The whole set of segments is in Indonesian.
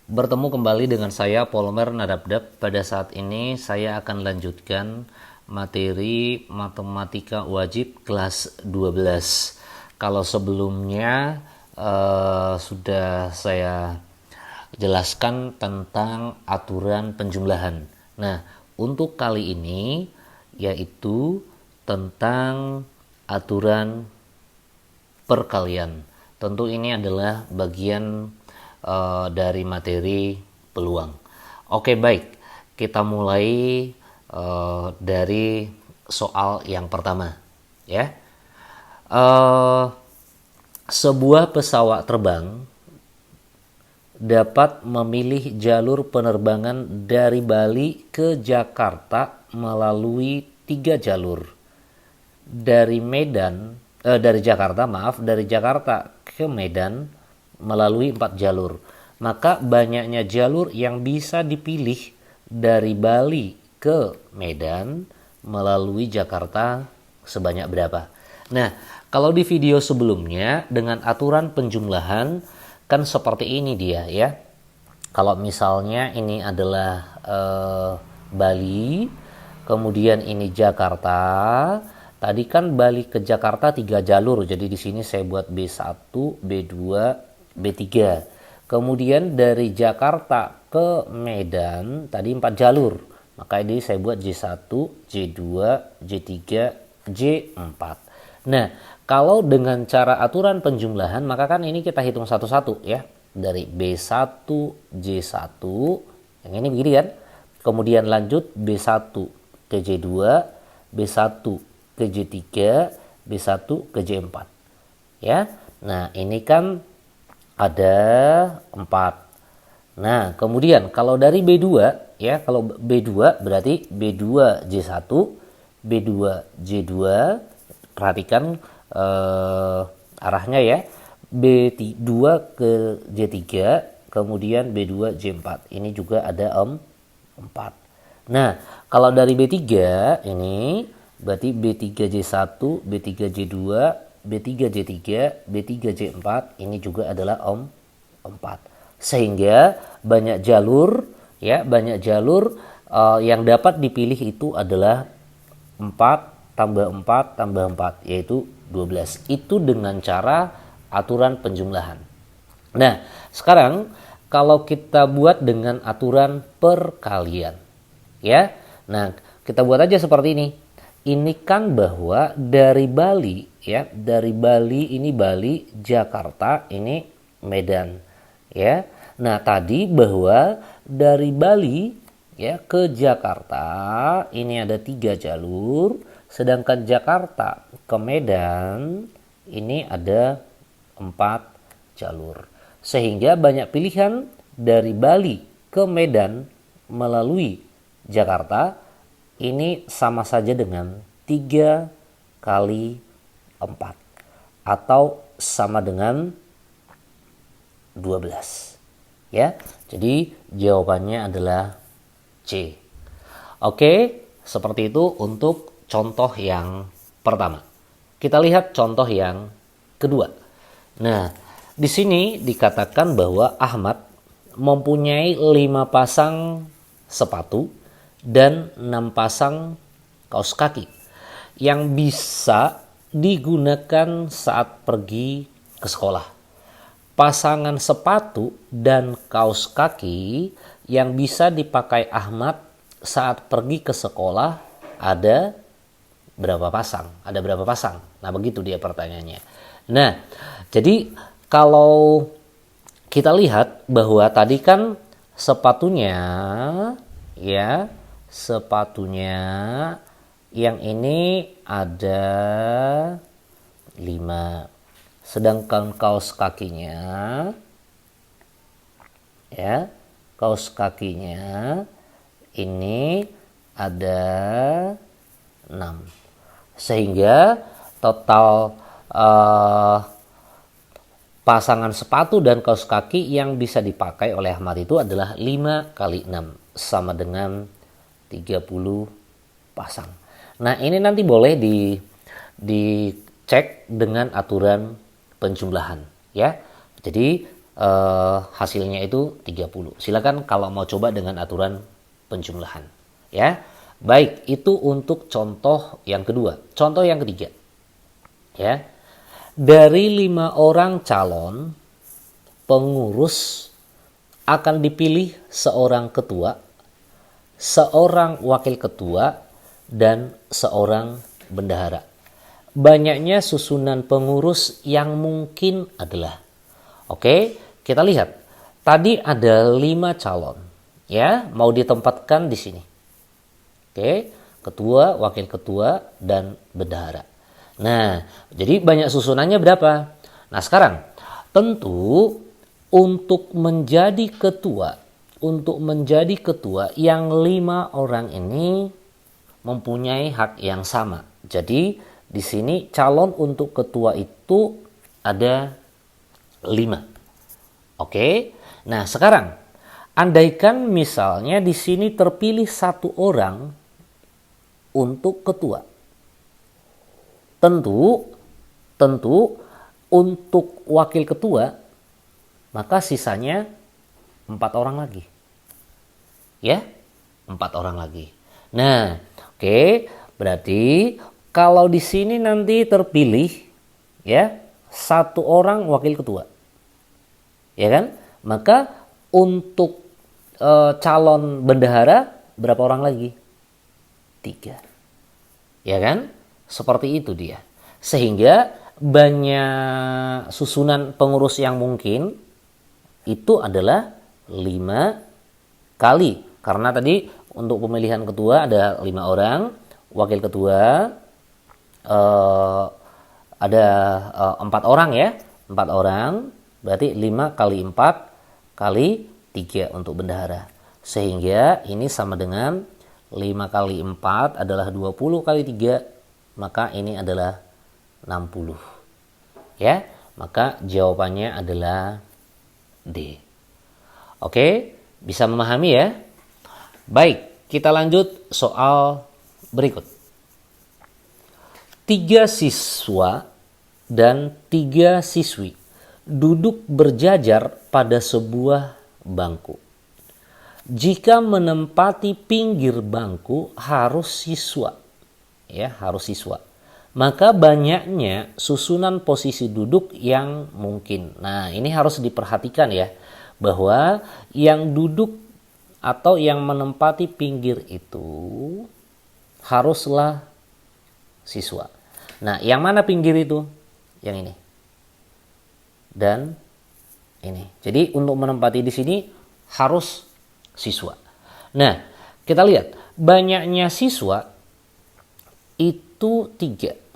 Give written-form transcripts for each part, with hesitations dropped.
Bertemu kembali dengan saya Polmer Nadabdab. Pada saat ini saya akan lanjutkan materi matematika wajib kelas 12. Kalau sebelumnya sudah saya jelaskan tentang aturan penjumlahan. Nah, untuk kali ini yaitu tentang aturan perkalian. Tentu ini adalah bagian dari materi peluang. Oke, baik. Kita mulai dari soal yang pertama, ya. Sebuah pesawat terbang dapat memilih jalur penerbangan dari Bali ke Jakarta melalui 3 jalur. Dari Jakarta ke Medan melalui 4 jalur. Maka banyaknya jalur yang bisa dipilih dari Bali ke Medan melalui Jakarta sebanyak berapa? Nah, kalau di video sebelumnya dengan aturan penjumlahan kan seperti ini dia ya. Kalau misalnya ini adalah Bali, kemudian ini Jakarta. Tadi kan Bali ke Jakarta 3 jalur. Jadi di sini saya buat B1, B2, B3. Kemudian dari Jakarta ke Medan tadi 4 jalur. Maka ini saya buat J1, J2, J3, J4. Nah, kalau dengan cara aturan penjumlahan maka kan ini kita hitung satu-satu ya. Dari B1, J1, yang ini begini kan. Kemudian lanjut B1 ke J2, B1 ke J3, B1 ke J4. Ya. Nah, ini kan ada 4. Nah, kemudian kalau dari B2 ya, kalau B2 berarti B2 J1, B2 J2, perhatikan arahnya ya. B2 ke J3, kemudian B2 J4. Ini juga ada 4. Nah, kalau dari B3 ini berarti B3 J1, B3 J2, B3 J3, B3 J4 ini juga adalah 4. Sehingga banyak jalur ya, yang dapat dipilih itu adalah 4 tambah 4 tambah 4 yaitu 12. Itu dengan cara aturan penjumlahan. Nah, sekarang kalau kita buat dengan aturan perkalian ya. Nah, kita buat aja seperti ini. Ini kan bahwa dari Bali ya, dari Bali ini Bali, Jakarta, ini Medan ya. Nah, tadi bahwa dari Bali ya ke Jakarta ini ada 3 jalur, sedangkan Jakarta ke Medan ini ada 4 jalur. Sehingga banyak pilihan dari Bali ke Medan melalui Jakarta ini sama saja dengan 3 kali 4 atau sama dengan 12 ya. Jadi jawabannya adalah C. Oke, seperti itu untuk contoh yang pertama. Kita lihat contoh yang kedua. Nah, di sini dikatakan bahwa Ahmad mempunyai 5 pasang sepatu dan 6 pasang kaos kaki yang bisa digunakan saat pergi ke sekolah. Pasangan sepatu dan kaos kaki yang bisa dipakai Ahmad saat pergi ke sekolah ada berapa pasang? Ada berapa pasang? Nah, begitu dia pertanyaannya. Nah, jadi kalau kita lihat bahwa tadi kan sepatunya ya, sepatunya yang ini ada 5. Sedangkan kaos kakinya ya, kaos kakinya ini ada 6. Sehingga total pasangan sepatu dan kaos kaki yang bisa dipakai oleh Ahmad itu adalah 5 kali 6 sama dengan 30 pasang. Nah, ini nanti boleh dicek dengan aturan penjumlahan ya. Jadi hasilnya itu 30. Silakan kalau mau coba dengan aturan penjumlahan. Ya, baik, itu untuk contoh yang kedua. Contoh yang ketiga, ya, dari 5 orang calon pengurus akan dipilih seorang ketua, seorang wakil ketua, dan seorang bendahara. Banyaknya susunan pengurus yang mungkin adalah, oke, kita lihat. Tadi ada 5 calon, ya, mau ditempatkan di sini. Oke, ketua, wakil ketua, dan bendahara. Nah, jadi banyak susunannya berapa? Nah, sekarang tentu untuk menjadi ketua yang 5 orang ini mempunyai hak yang sama. Jadi di sini calon untuk ketua itu ada 5. Oke. Nah, sekarang andaikan misalnya di sini terpilih 1 orang untuk ketua. Tentu untuk wakil ketua maka sisanya 4 orang lagi. Ya, 4 orang lagi. Nah, oke, berarti kalau di sini nanti terpilih, ya, 1 orang wakil ketua, ya kan? Maka untuk calon bendahara berapa orang lagi? 3, ya kan? Seperti itu dia. Sehingga banyak susunan pengurus yang mungkin itu adalah 5 kali. Karena tadi untuk pemilihan ketua ada 5 orang, wakil ketua ada 4 orang, ya, 4 orang, berarti 5 kali 4 kali 3 untuk bendahara. Sehingga ini sama dengan 5 kali 4 adalah 20 kali 3, maka ini adalah 60. Ya, maka jawabannya adalah D. Oke, bisa memahami ya? Baik, kita lanjut soal berikut. 3 siswa dan 3 siswi duduk berjajar pada sebuah bangku. Jika menempati pinggir bangku harus siswa, ya, harus siswa. Maka banyaknya susunan posisi duduk yang mungkin. Nah, ini harus diperhatikan ya, bahwa yang duduk atau yang menempati pinggir itu haruslah siswa. Nah, yang mana pinggir itu? Yang ini. Dan ini. Jadi untuk menempati di sini harus siswa. Nah, kita lihat banyaknya siswa itu 3.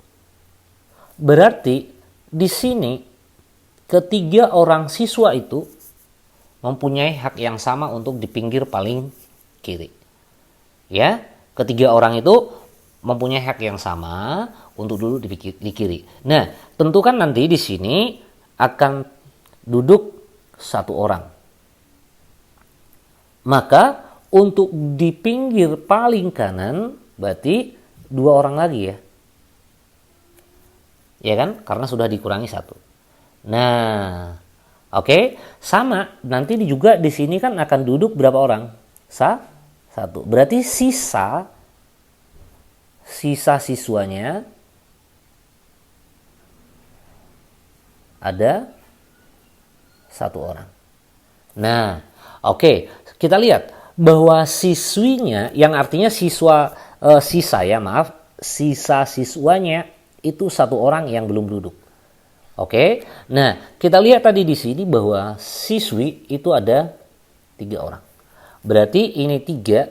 Berarti di sini ketiga orang siswa itu mempunyai hak yang sama untuk di pinggir paling kiri. Ya, ketiga orang itu mempunyai hak yang sama untuk duduk di kiri. Nah, tentu kan nanti di sini akan duduk 1 orang. Maka untuk di pinggir paling kanan berarti 2 orang lagi ya. Ya kan? Karena sudah dikurangi 1. Nah, oke, sama. Nanti juga di sini kan akan duduk berapa orang? 1. Berarti sisa siswanya ada 1 orang. Nah, oke, kita lihat bahwa siswinya, yang artinya sisa siswanya itu 1 orang yang belum duduk. Oke, nah kita lihat tadi di sini bahwa siswi itu ada 3 orang. Berarti ini 3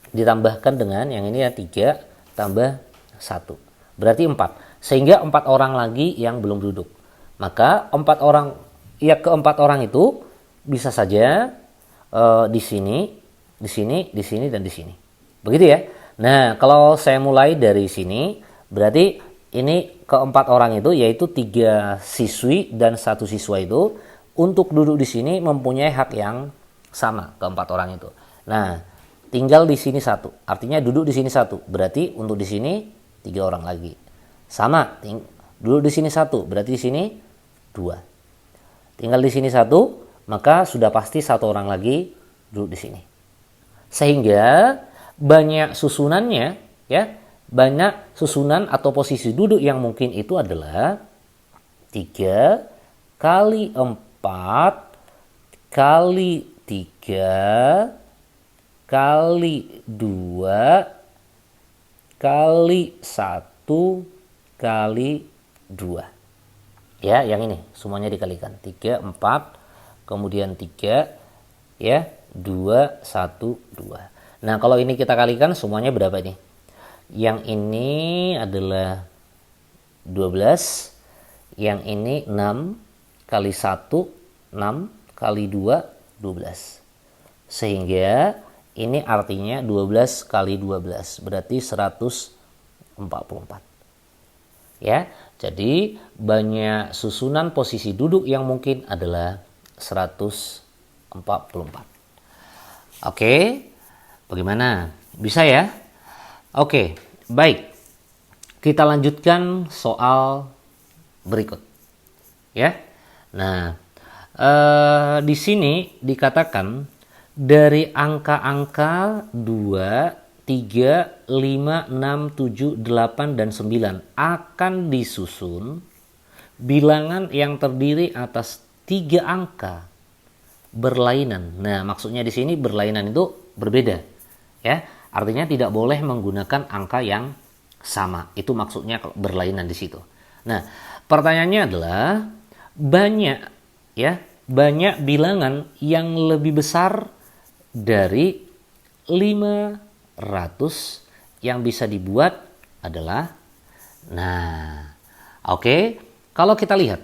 ditambahkan dengan yang ini ya 3 tambah 1. Berarti 4. Sehingga 4 orang lagi yang belum duduk. Maka 4 orang, ya, keempat orang itu bisa saja di sini, dan di sini. Begitu ya. Nah, kalau saya mulai dari sini, berarti ini keempat orang itu yaitu 3 siswi dan 1 siswa itu untuk duduk di sini mempunyai hak yang sama keempat orang itu. Nah, tinggal di sini 1. Artinya duduk di sini 1. Berarti untuk di sini 3 orang lagi. Sama, duduk di sini 1. Berarti di sini 2. Tinggal di sini 1, maka sudah pasti 1 orang lagi duduk di sini. Sehingga banyak susunannya, ya, banyak susunan atau posisi duduk yang mungkin itu adalah 3 kali 4 kali 3 kali 2 kali 1 kali 2. Ya, yang ini semuanya dikalikan. 3, 4, kemudian 3, ya, 2, 1, 2. Nah, kalau ini kita kalikan semuanya berapa ini? Yang ini adalah 12, yang ini 6 kali 1, 6 kali 2, 12. Sehingga ini artinya 12 kali 12, berarti 144. Ya, jadi banyak susunan posisi duduk yang mungkin adalah 144. Oke, bagaimana? Bisa ya? Oke, baik. Kita lanjutkan soal berikut. Ya. Nah, di sini dikatakan dari angka-angka 2, 3, 5, 6, 7, 8, dan 9 akan disusun bilangan yang terdiri atas 3 angka berlainan. Nah, maksudnya di sini berlainan itu berbeda. Ya, artinya tidak boleh menggunakan angka yang sama. Itu maksudnya berlainan di situ. Nah, pertanyaannya adalah banyak bilangan yang lebih besar dari 500 yang bisa dibuat adalah, nah, oke, kalau kita lihat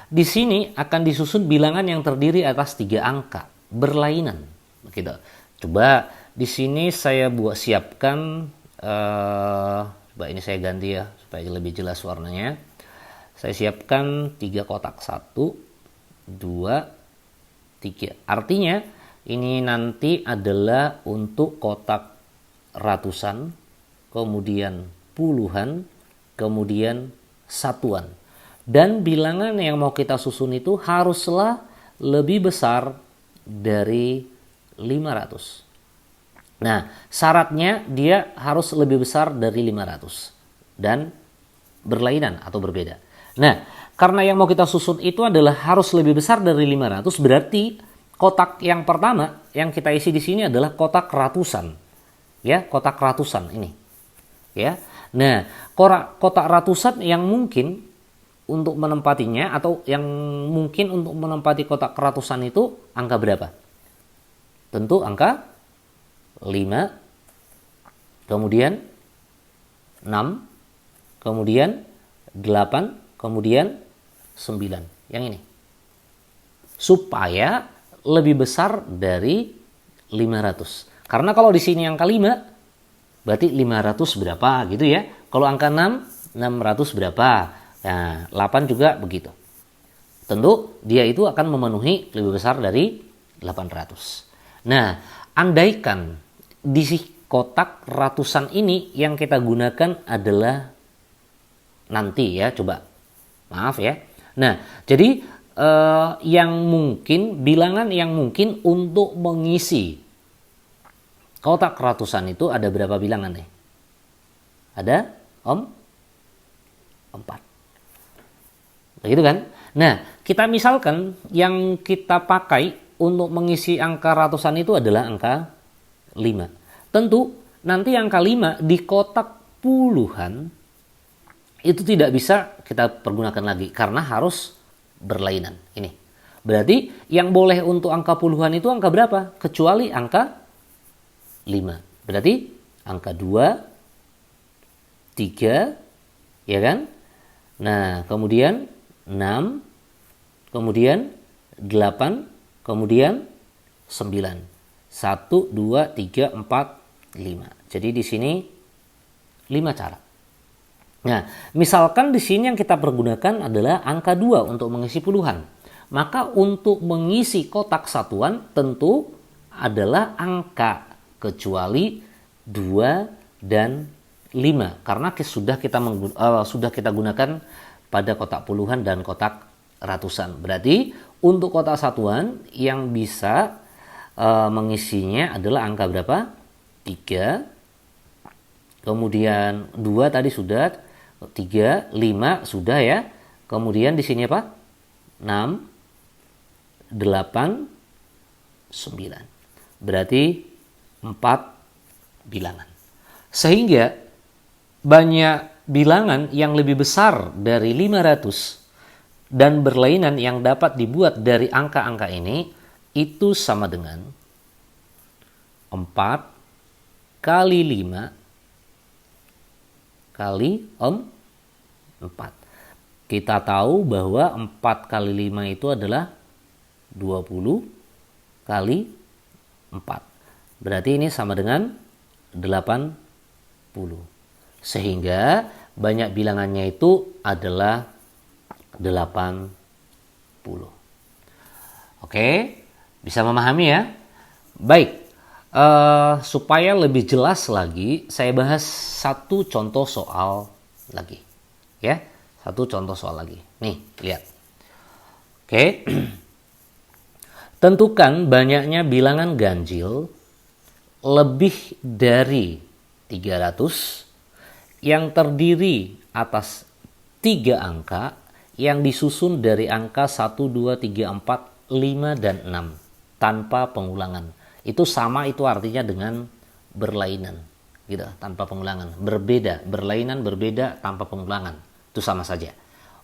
di sini akan disusun bilangan yang terdiri atas 3 angka berlainan. Begitu. Coba di sini saya siapkan, coba ini saya ganti ya supaya lebih jelas warnanya. Saya siapkan 3 kotak, 1, 2, 3. Artinya ini nanti adalah untuk kotak ratusan, kemudian puluhan, kemudian satuan. Dan bilangan yang mau kita susun itu haruslah lebih besar dari 500. Nah, syaratnya dia harus lebih besar dari 500 dan berlainan atau berbeda. Nah, karena yang mau kita susun itu adalah harus lebih besar dari 500, berarti kotak yang pertama yang kita isi di sini adalah kotak ratusan. Ya, kotak ratusan ini. Ya. Nah, kotak ratusan yang mungkin untuk menempatinya atau yang mungkin untuk menempati kotak ratusan itu angka berapa? Tentu angka 5, kemudian 6, kemudian 8, kemudian 9. Yang ini. Supaya lebih besar dari 500. Karena kalau di sini angka 5, berarti 500 berapa gitu ya. Kalau angka 6, 600 berapa. Nah, 8 juga begitu. Tentu dia itu akan memenuhi lebih besar dari 800. Nah, andaikan di kotak ratusan ini yang kita gunakan adalah nanti ya, coba. Maaf ya. Nah, jadi bilangan yang mungkin untuk mengisi kotak ratusan itu ada berapa bilangan nih? Ada 4. Begitu kan? Nah, kita misalkan yang kita pakai untuk mengisi angka ratusan itu adalah angka 5. Tentu nanti angka 5 di kotak puluhan itu tidak bisa kita pergunakan lagi karena harus berlainan. Ini. Berarti yang boleh untuk angka puluhan itu angka berapa? Kecuali angka 5. Berarti angka 2, 3, ya kan? Nah, kemudian 6, kemudian 8, kemudian 9. 1, 2, 3, 4, 5. Jadi di sini 5 cara. Nah, misalkan di sini yang kita pergunakan adalah angka 2 untuk mengisi puluhan. Maka untuk mengisi kotak satuan tentu adalah angka kecuali 2 dan 5. Karena sudah kita gunakan pada kotak puluhan dan kotak ratusan. Berarti untuk kotak satuan yang bisa mengisinya adalah angka berapa? 3. Kemudian 2 tadi sudah, 3, 5 sudah ya. Kemudian di sini apa? 6, 8, 9. Berarti 4 bilangan. Sehingga banyak bilangan yang lebih besar dari 500 dan berlainan yang dapat dibuat dari angka-angka ini itu sama dengan 4 kali 5 kali 4. Kita tahu bahwa 4 kali 5 itu adalah 20 kali 4. Berarti ini sama dengan 80. Sehingga banyak bilangannya itu adalah 80. Oke, bisa memahami ya? Baik, supaya lebih jelas lagi, saya bahas satu contoh soal lagi. Ya, satu contoh soal lagi. Nih, lihat. Oke, tentukan banyaknya bilangan ganjil lebih dari 300 yang terdiri atas 3 angka yang disusun dari angka 1, 2, 3, 4, 5, dan 6 tanpa pengulangan. Itu sama, itu artinya dengan berlainan. Gitu, tanpa pengulangan. Berbeda, berlainan, berbeda, tanpa pengulangan. Itu sama saja.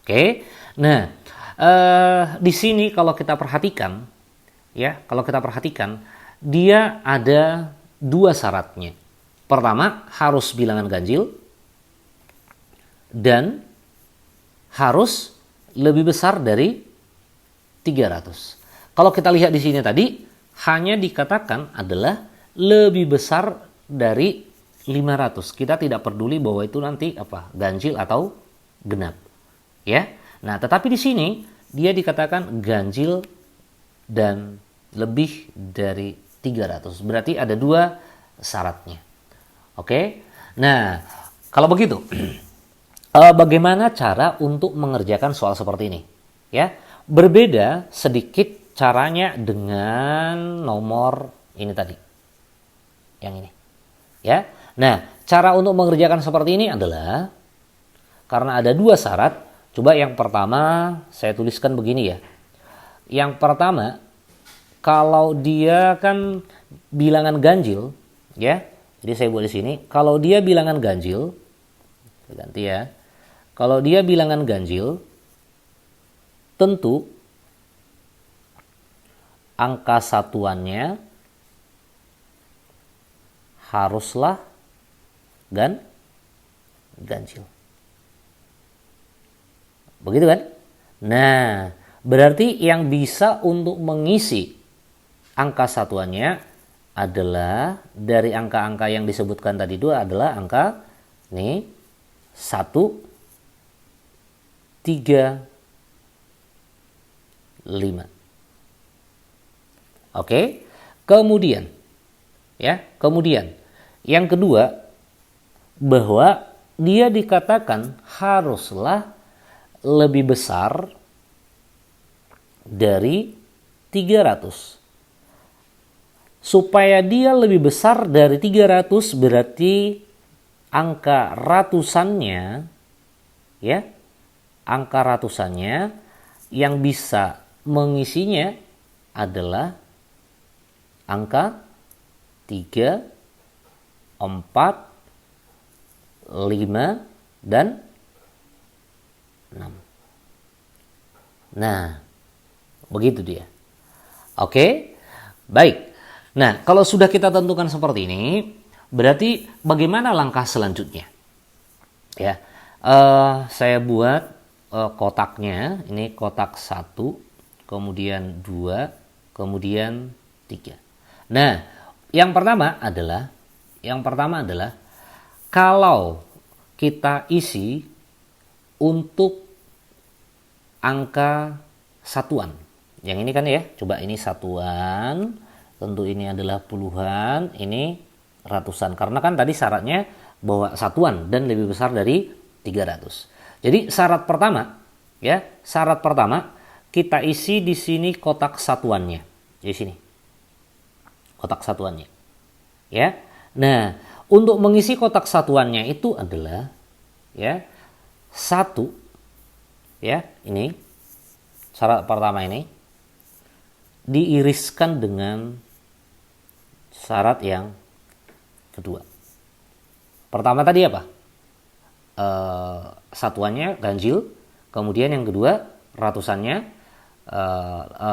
Oke. Nah, di sini kalau kita perhatikan, ya, dia ada 2 syaratnya. Pertama, harus bilangan ganjil dan harus lebih besar dari 300. Kalau kita lihat di sini tadi, hanya dikatakan adalah lebih besar dari 500. Kita tidak peduli bahwa itu nanti apa, ganjil atau genap. Ya. Nah, tetapi di sini dia dikatakan ganjil dan lebih dari 300. Berarti ada 2 syaratnya. Oke. Nah, kalau begitu, bagaimana cara untuk mengerjakan soal seperti ini? Ya, berbeda sedikit caranya dengan nomor ini tadi, yang ini. Ya, nah, cara untuk mengerjakan seperti ini adalah karena ada 2 syarat. Coba yang pertama saya tuliskan begini ya. Yang pertama, kalau dia kan bilangan ganjil, ya. Jadi saya buat di sini, kalau dia bilangan ganjil, ganti ya. Kalau dia bilangan ganjil, tentu angka satuannya haruslah ganjil. Begitu kan? Nah, berarti yang bisa untuk mengisi angka satuannya adalah dari angka-angka yang disebutkan tadi itu adalah angka nih 1, 3, 5. Oke. Kemudian yang kedua, bahwa dia dikatakan haruslah lebih besar dari 300. Supaya dia lebih besar dari 300 berarti angka ratusannya, ya, angka ratusannya yang bisa mengisinya adalah angka 3, 4, 5, dan 6. Nah, begitu dia. Oke, baik. Nah, kalau sudah kita tentukan seperti ini, berarti bagaimana langkah selanjutnya? Ya, saya buat kotaknya. Ini kotak 1, kemudian 2, kemudian 3. Nah, yang pertama adalah kalau kita isi untuk angka satuan. Yang ini kan ya, coba ini satuan, tentu ini adalah puluhan, ini ratusan. Karena kan tadi syaratnya bahwa satuan dan lebih besar dari 300. Jadi syarat pertama, ya, syarat pertama kita isi di sini kotak satuannya. Di sini. Kotak satuannya. Ya. Nah, untuk mengisi kotak satuannya itu adalah ya 1 ya, ini syarat pertama ini diiriskan dengan syarat yang kedua. Pertama tadi apa? Satuannya ganjil, kemudian yang kedua ratusannya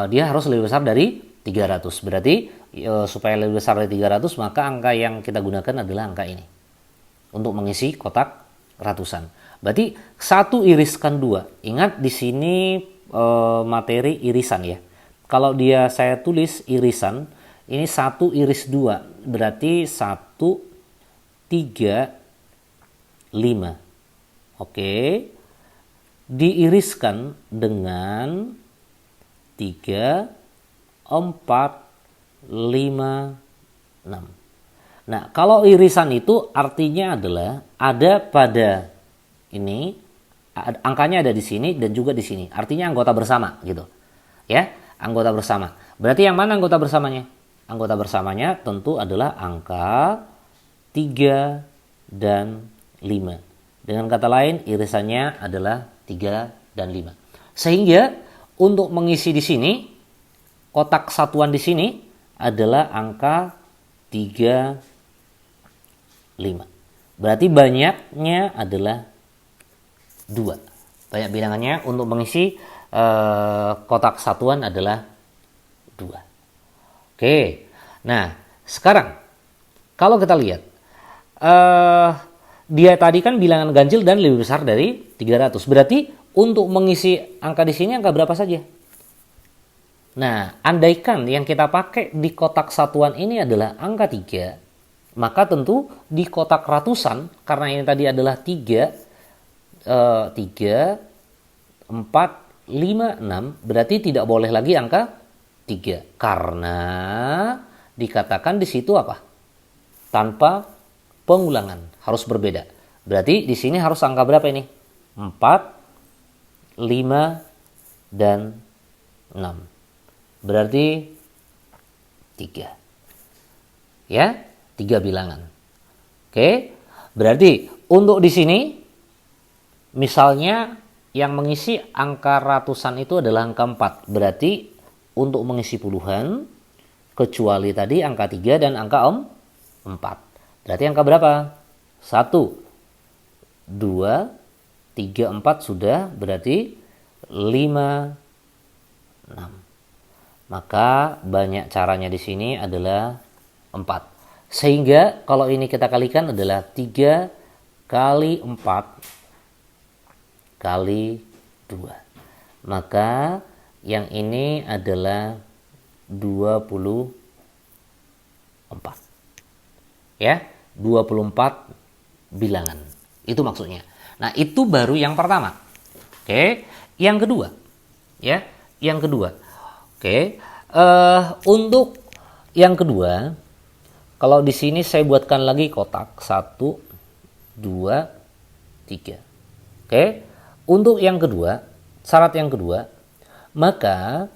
dia harus lebih besar dari 300. Berarti supaya lebih besar dari 300 maka angka yang kita gunakan adalah angka ini untuk mengisi kotak ratusan. Berarti 1 iriskan 2. Ingat di sini materi irisan ya. Kalau dia saya tulis irisan, ini 1 iris 2. Berarti 1, 3, 5. Oke. Diiriskan dengan 3, 4, 5, 6. Nah, kalau irisan itu artinya adalah ada pada ini, angkanya ada di sini dan juga di sini. Artinya anggota bersama gitu. Ya, anggota bersama. Berarti yang mana anggota bersamanya? Anggota bersamanya tentu adalah angka 3 dan 5. Dengan kata lain, irisannya adalah 3 dan 5. Sehingga untuk mengisi di sini, kotak satuan di sini adalah angka 3, 5. Berarti banyaknya adalah 2. Banyak bilangannya untuk mengisi kotak satuan adalah 2. Oke. Nah, sekarang kalau kita lihat dia tadi kan bilangan ganjil dan lebih besar dari 300. Berarti untuk mengisi angka di sini angka berapa saja? Nah, andaikan yang kita pakai di kotak satuan ini adalah angka 3, maka tentu di kotak ratusan, karena ini tadi adalah 3, 4, 5, 6, berarti tidak boleh lagi angka 3. Karena dikatakan di situ apa? Tanpa pengulangan, harus berbeda. Berarti di sini harus angka berapa ini? 4, 5, dan 6. Berarti 3. Ya, 3 bilangan. Oke. Berarti untuk di sini misalnya yang mengisi angka ratusan itu adalah angka 4. Berarti untuk mengisi puluhan kecuali tadi angka 3 dan angka 4. Berarti angka berapa? 1, 2, 3, 4 sudah, berarti 5, 6. Maka banyak caranya di sini adalah 4. Sehingga kalau ini kita kalikan adalah 3 kali 4 kali 2. Maka yang ini adalah 24. Ya, 24 bilangan. Itu maksudnya. Nah, itu baru yang pertama. Oke, yang kedua. Ya, yang kedua. Oke, untuk yang kedua, kalau di sini saya buatkan lagi kotak 1, 2, 3. Oke, untuk yang kedua, syarat yang kedua, maka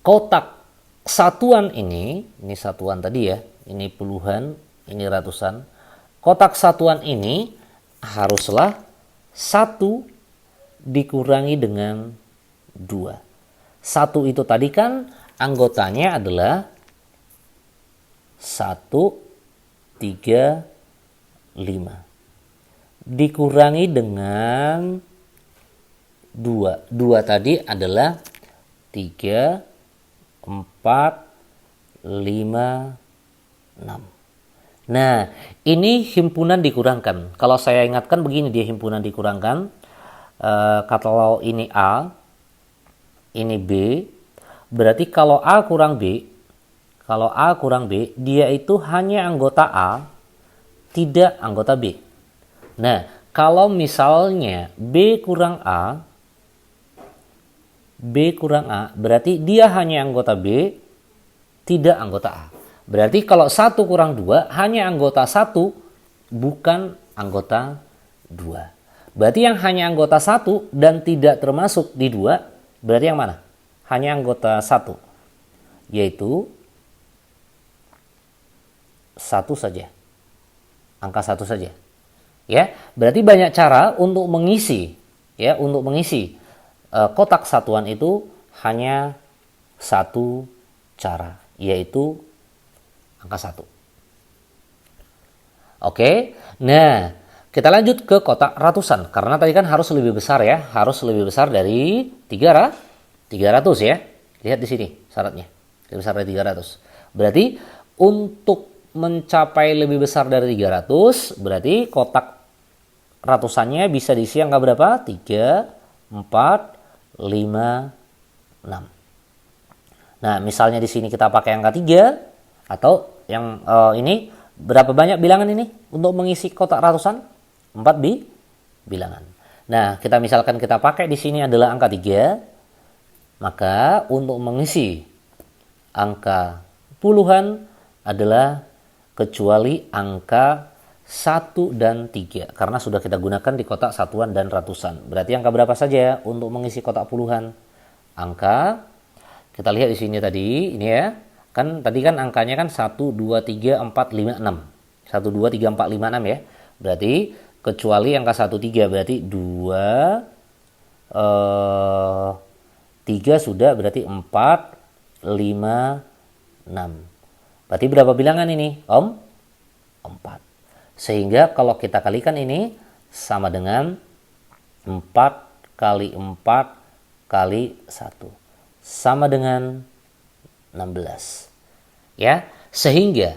kotak satuan ini satuan tadi ya, ini puluhan, ini ratusan. Kotak satuan ini haruslah 1 dikurangi dengan 2. 1 itu tadi kan anggotanya adalah 1, 3, 5. Dikurangi dengan 2. 2 tadi adalah 3, 4, 5, 6. Nah, ini himpunan dikurangkan. Kalau saya ingatkan begini dia himpunan dikurangkan. Kalau ini A, ini B, berarti kalau A kurang B, dia itu hanya anggota A, tidak anggota B. Nah, kalau misalnya B kurang A, berarti dia hanya anggota B, tidak anggota A. Berarti kalau 1 kurang 2, hanya anggota 1, bukan anggota 2. Berarti yang hanya anggota 1 dan tidak termasuk di 2, Berarti yang mana? Hanya anggota 1, yaitu 1 saja. Angka 1 saja. Ya, berarti banyak cara untuk mengisi, ya, untuk mengisi kotak satuan itu hanya 1 cara, yaitu angka 1. Oke, nah kita lanjut ke kotak ratusan. Karena tadi kan harus lebih besar ya, harus lebih besar dari 300 ya. Lihat di sini syaratnya, lebih besar dari 300. Berarti untuk mencapai lebih besar dari 300, berarti kotak ratusannya bisa diisi angka berapa? 3, 4, 5, 6. Nah, misalnya di sini kita pakai angka 3, atau yang ini berapa banyak bilangan ini untuk mengisi kotak ratusan? 4 bilangan. Nah, kita misalkan kita pakai di sini adalah angka 3, maka untuk mengisi angka puluhan adalah kecuali angka 1 dan 3, karena sudah kita gunakan di kotak satuan dan ratusan. Berarti angka berapa saja untuk mengisi kotak puluhan? Angka, kita lihat di sini tadi, ini ya. Kan tadi kan angkanya kan 1, 2, 3, 4, 5, 6. 1, 2, 3, 4, 5, 6 ya. Berarti kecuali angka 1, 3, berarti 2, 3 sudah, berarti 4, 5, 6. Berarti berapa bilangan ini, Om? 4. Sehingga kalau kita kalikan ini sama dengan 4 kali 4 kali 1. Sama dengan 16. Ya, sehingga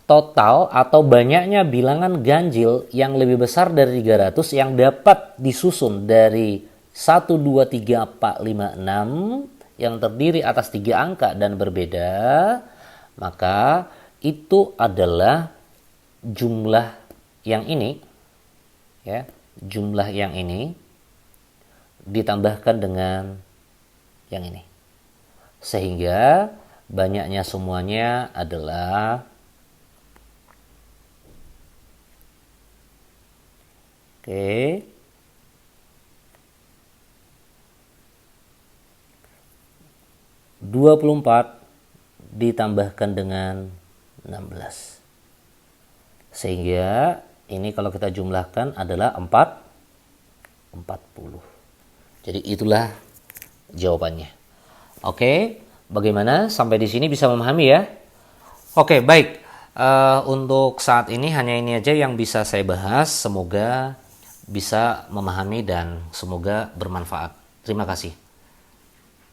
total atau banyaknya bilangan ganjil yang lebih besar dari 300 yang dapat disusun dari 1, 2, 3, 4, 5, 6 yang terdiri atas 3 angka dan berbeda, maka itu adalah jumlah yang ini, ya, jumlah yang ini ditambahkan dengan yang ini, sehingga banyaknya semuanya adalah oke, 24 ditambahkan dengan 16. Sehingga ini kalau kita jumlahkan adalah 40. Jadi itulah jawabannya. Oke, bagaimana? Sampai di sini bisa memahami ya? Oke, baik. Untuk saat ini hanya ini aja yang bisa saya bahas. Semoga bisa memahami dan semoga bermanfaat. Terima kasih.